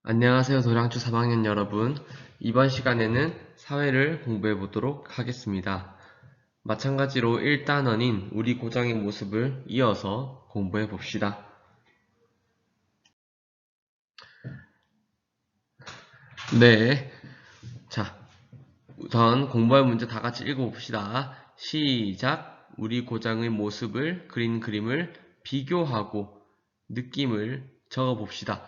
안녕하세요, 도량초 3학년 여러분. 이번 시간에는 사회를 공부해 보도록 하겠습니다. 마찬가지로 1단원인 우리 고장의 모습을 이어서 공부해 봅시다. 네. 자, 우선 공부할 문제 다 같이 읽어봅시다. 시작. 우리 고장의 모습을 그린 그림을 비교하고 느낌을 적어봅시다.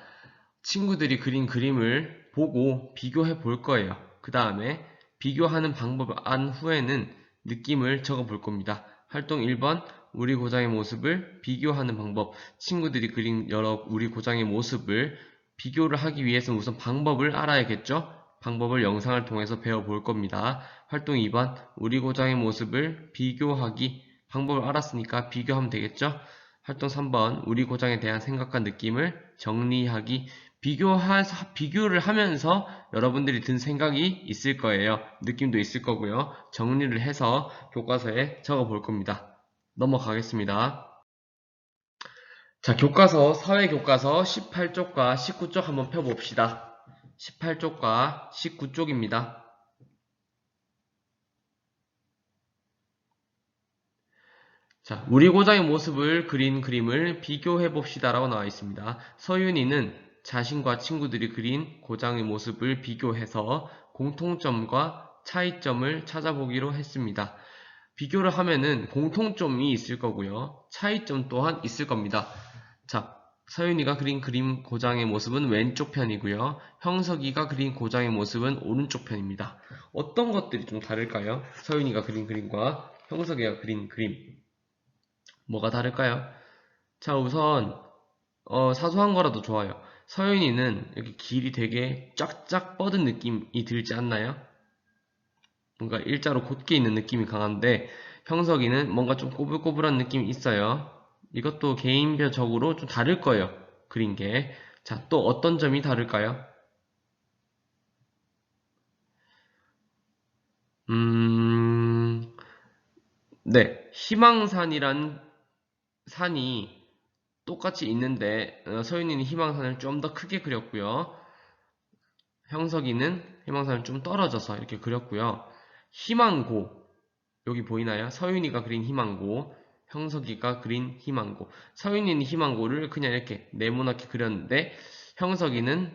친구들이 그린 그림을 보고 비교해 볼 거예요. 그 다음에 비교하는 방법을 안 후에는 느낌을 적어 볼 겁니다. 활동 1번 우리 고장의 모습을 비교하는 방법. 친구들이 그린 여러 우리 고장의 모습을 비교를 하기 위해서는 우선 방법을 알아야겠죠? 방법을 영상을 통해서 배워볼 겁니다. 활동 2번 우리 고장의 모습을 비교하기. 방법을 알았으니까 비교하면 되겠죠? 활동 3번 우리 고장에 대한 생각과 느낌을 정리하기. 비교를 하면서 여러분들이 든 생각이 있을 거예요. 느낌도 있을 거고요. 정리를 해서 교과서에 적어 볼 겁니다. 넘어가겠습니다. 자, 교과서, 사회교과서 18쪽과 19쪽 한번 펴봅시다. 18쪽과 19쪽입니다. 자, 우리 고장의 모습을 그린 그림을 비교해 봅시다 라고 나와 있습니다. 서윤이는 자신과 친구들이 그린 고장의 모습을 비교해서 공통점과 차이점을 찾아보기로 했습니다. 비교를 하면은 공통점이 있을 거고요. 차이점 또한 있을 겁니다. 자, 서윤이가 그린 그림 고장의 모습은 왼쪽 편이고요. 형석이가 그린 고장의 모습은 오른쪽 편입니다. 어떤 것들이 좀 다를까요? 서윤이가 그린 그림과 형석이가 그린 그림. 뭐가 다를까요? 자, 우선 사소한 거라도 좋아요. 서윤이는 이렇게 길이 되게 쫙쫙 뻗은 느낌이 들지 않나요? 뭔가 일자로 곧게 있는 느낌이 강한데 형석이는 뭔가 좀 꼬불꼬불한 느낌이 있어요. 이것도 개인별적으로 좀 다를 거예요. 그린 게. 자, 또 어떤 점이 다를까요? 음, 네. 희망산이란 산이 똑같이 있는데 서윤이는 희망산을 좀 더 크게 그렸고요. 형석이는 희망산을 좀 떨어져서 이렇게 그렸고요. 희망고 여기 보이나요? 서윤이가 그린 희망고, 형석이가 그린 희망고. 서윤이는 희망고를 그냥 이렇게 네모나게 그렸는데 형석이는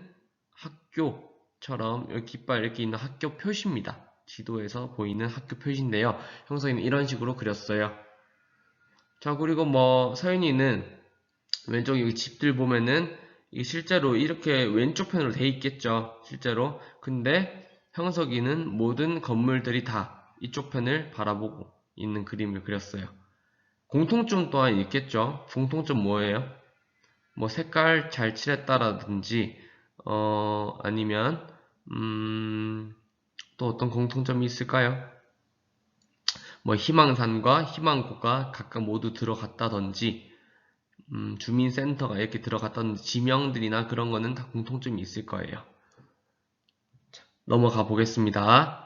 학교처럼 여기 깃발 이렇게 있는 학교 표시입니다. 지도에서 보이는 학교 표시인데요. 형석이는 이런 식으로 그렸어요. 자, 그리고 뭐 서윤이는 왼쪽 여기 집들 보면은 실제로 이렇게 왼쪽 편으로 돼 있겠죠. 실제로. 근데 형석이는 모든 건물들이 다 이쪽 편을 바라보고 있는 그림을 그렸어요. 공통점 또한 있겠죠. 공통점 뭐예요? 뭐 색깔 잘 칠했다라든지 아니면 또 어떤 공통점이 있을까요? 뭐 희망산과 희망고가 각각 모두 들어갔다든지 주민센터가 이렇게 들어갔다든지 지명들이나 그런 거는 다 공통점이 있을 거예요. 넘어가 보겠습니다.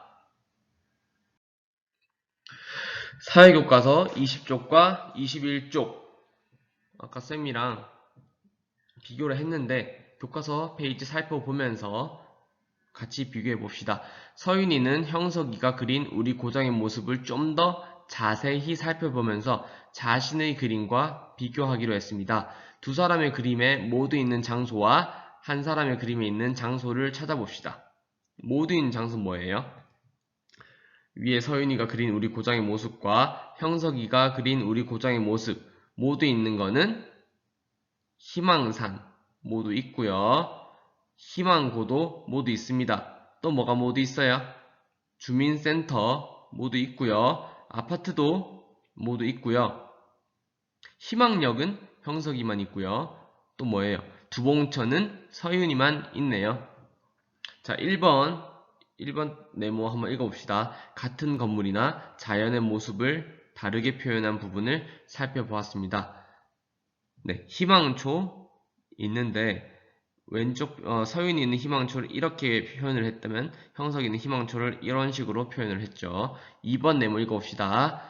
사회교과서 20쪽과 21쪽 아까 쌤이랑 비교를 했는데 교과서 페이지 살펴보면서 같이 비교해 봅시다. 서윤이는 형석이가 그린 우리 고장의 모습을 좀 더 자세히 살펴보면서 자신의 그림과 비교하기로 했습니다. 두 사람의 그림에 모두 있는 장소와 한 사람의 그림에 있는 장소를 찾아봅시다. 모두 있는 장소는 뭐예요? 위에 서윤이가 그린 우리 고장의 모습과 형석이가 그린 우리 고장의 모습 모두 있는 거는 희망산 모두 있고요. 희망고도 모두 있습니다. 또 뭐가 모두 있어요? 주민센터 모두 있고요. 아파트도 모두 있고요. 희망역은 형석이만 있고요. 또 뭐예요? 두봉천은 서윤이만 있네요. 자, 1번 네모 한번 읽어봅시다. 같은 건물이나 자연의 모습을 다르게 표현한 부분을 살펴보았습니다. 네, 희망초 있는데 왼쪽 서윤이 있는 희망초를 이렇게 표현을 했다면 형석이 있는 희망초를 이런 식으로 표현을 했죠. 2번 네모 읽어봅시다.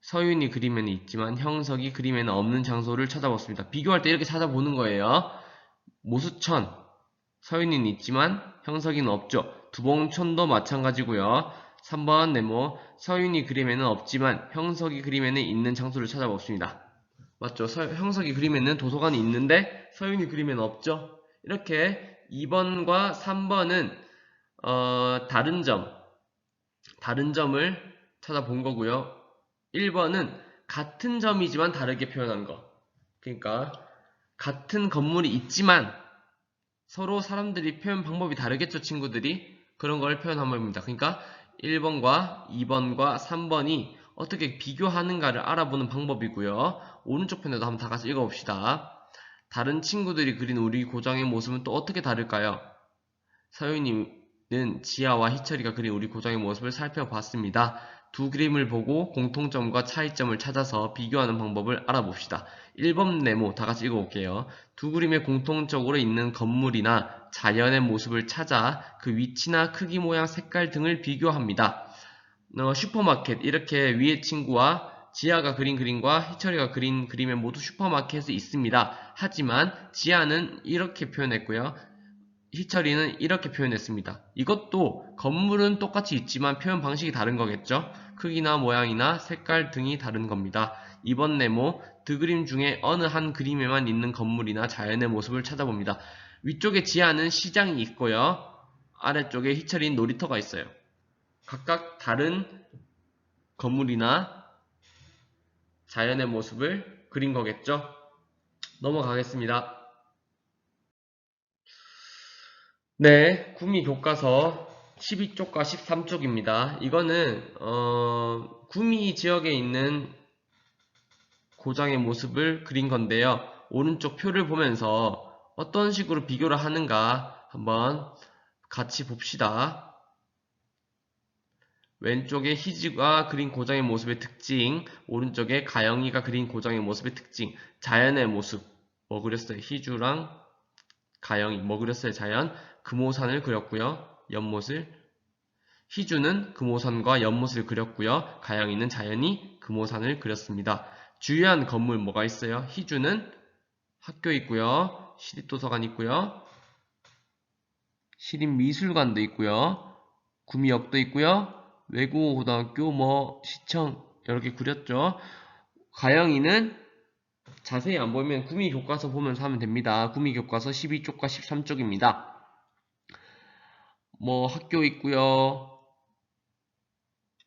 서윤이 그림에는 있지만 형석이 그림에는 없는 장소를 찾아봤습니다. 비교할 때 이렇게 찾아보는 거예요. 모수천 서윤이는 있지만 형석이는 없죠. 두봉촌도 마찬가지고요. 3번 네모, 서윤이 그림에는 없지만 형석이 그림에는 있는 장소를 찾아봅시다. 맞죠? 형석이 그림에는 도서관이 있는데 서윤이 그림에는 없죠? 이렇게 2번과 3번은 다른 점을 찾아본 거고요. 1번은 같은 점이지만 다르게 표현한 거. 그러니까 같은 건물이 있지만 서로 사람들이 표현 방법이 다르겠죠, 친구들이. 그런 걸 표현한 겁니다. 그러니까 1번과 2번과 3번이 어떻게 비교하는가를 알아보는 방법이고요. 오른쪽 편에도 한번 다 같이 읽어봅시다. 다른 친구들이 그린 우리 고장의 모습은 또 어떻게 다를까요? 서윤이는 지아와 희철이가 그린 우리 고장의 모습을 살펴봤습니다. 두 그림을 보고 공통점과 차이점을 찾아서 비교하는 방법을 알아봅시다. 1번 네모 다 같이 읽어볼게요. 두 그림에 공통적으로 있는 건물이나 자연의 모습을 찾아 그 위치나 크기, 모양, 색깔 등을 비교합니다. 슈퍼마켓 이렇게 위의 친구와 지아가 그린 그림과 희철이가 그린 그림에 모두 슈퍼마켓이 있습니다. 하지만 지아는 이렇게 표현했고요. 희철이는 이렇게 표현했습니다. 이것도 건물은 똑같이 있지만 표현 방식이 다른 거겠죠? 크기나 모양이나 색깔 등이 다른 겁니다. 이번 네모, 두 그림 중에 어느 한 그림에만 있는 건물이나 자연의 모습을 찾아봅니다. 위쪽에 지하는 시장이 있고요. 아래쪽에 희철이는 놀이터가 있어요. 각각 다른 건물이나 자연의 모습을 그린 거겠죠? 넘어가겠습니다. 네, 구미 교과서 12쪽과 13쪽입니다. 이거는 구미 지역에 있는 고장의 모습을 그린 건데요. 오른쪽 표를 보면서 어떤 식으로 비교를 하는가 한번 같이 봅시다. 왼쪽에 희지가 그린 고장의 모습의 특징, 오른쪽에 가영이가 그린 고장의 모습의 특징, 자연의 모습 뭐 그렸어요? 희주랑 가영이 뭐 그렸어요? 자연, 금오산을 그렸고요. 연못을 희주는 금오산과 연못을 그렸고요. 가영이는 자연히 금오산을 그렸습니다. 주요한 건물 뭐가 있어요? 희주는 학교 있고요. 시립도서관 있고요. 시립미술관도 있고요. 구미역도 있고요. 외국어고등학교 뭐 시청 이렇게 그렸죠. 가영이는 자세히 안 보이면 구미교과서 보면서 하면 됩니다. 구미교과서 12쪽과 13쪽입니다. 뭐 학교 있고요.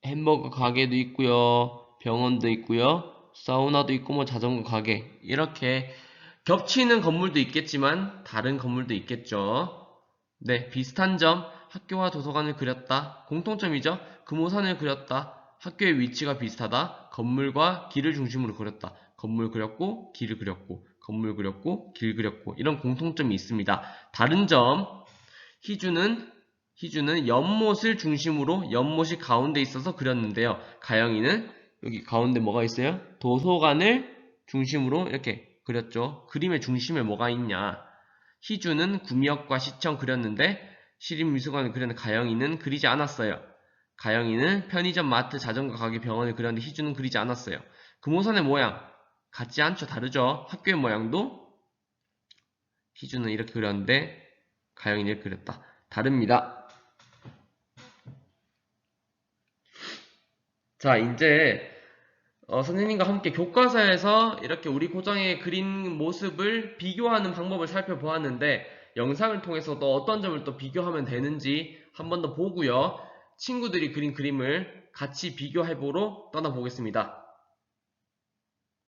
햄버거 가게도 있고요. 병원도 있고요. 사우나도 있고 뭐 자전거 가게 이렇게 겹치는 건물도 있겠지만 다른 건물도 있겠죠. 네, 비슷한 점 학교와 도서관을 그렸다. 공통점이죠. 금오산을 그렸다. 학교의 위치가 비슷하다. 건물과 길을 중심으로 그렸다. 건물 그렸고 길을 그렸고 건물 그렸고 길 그렸고 이런 공통점이 있습니다. 다른 점 희주는 연못을 중심으로 연못이 가운데 있어서 그렸는데요. 가영이는 여기 가운데 뭐가 있어요? 도서관을 중심으로 이렇게 그렸죠. 그림의 중심에 뭐가 있냐? 희주는 구미역과 시청 그렸는데 시립미술관을 그렸는데 가영이는 그리지 않았어요. 가영이는 편의점, 마트, 자전거 가게, 병원을 그렸는데 희주는 그리지 않았어요. 금오산의 모양 같지 않죠? 다르죠? 학교의 모양도 희주는 이렇게 그렸는데 가영이는 이렇게 그렸다. 다릅니다. 자, 이제 선생님과 함께 교과서에서 이렇게 우리 고장의 그린 모습을 비교하는 방법을 살펴보았는데 영상을 통해서도 어떤 점을 또 비교하면 되는지 한 번 더 보고요. 친구들이 그린 그림을 같이 비교해보러 떠나보겠습니다.